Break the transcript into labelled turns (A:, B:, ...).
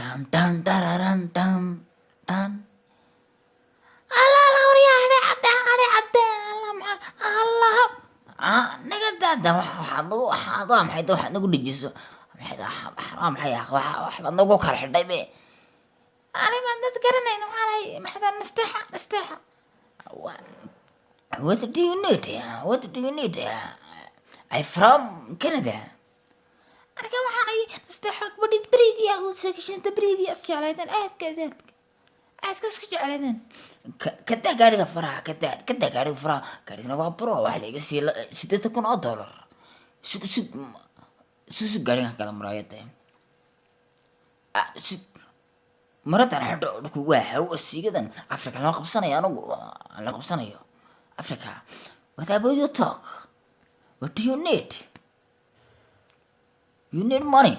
A: tan tan tararan tan tan. Allah la wariyahna cadda Allah ma Allah naga daada waxaad maxay nagu dhijiso maxay waxaad nagu kala xidhay be ani ma dad garanayno maxay nasteexa what do you need I from Canada aniga waxaan nasteexa badid bariidiya oo seekishinta bariidiya isjeclaydan aad ka isku jeclaydan kada gaariga faraha gaariga waa bro wax laga sii $8,000 susu gaariga kala maraayada maradan hadda ku waa siigadan Afrika la qabsanayo anigu la qabsanayo Afrika what about you talk what do you need money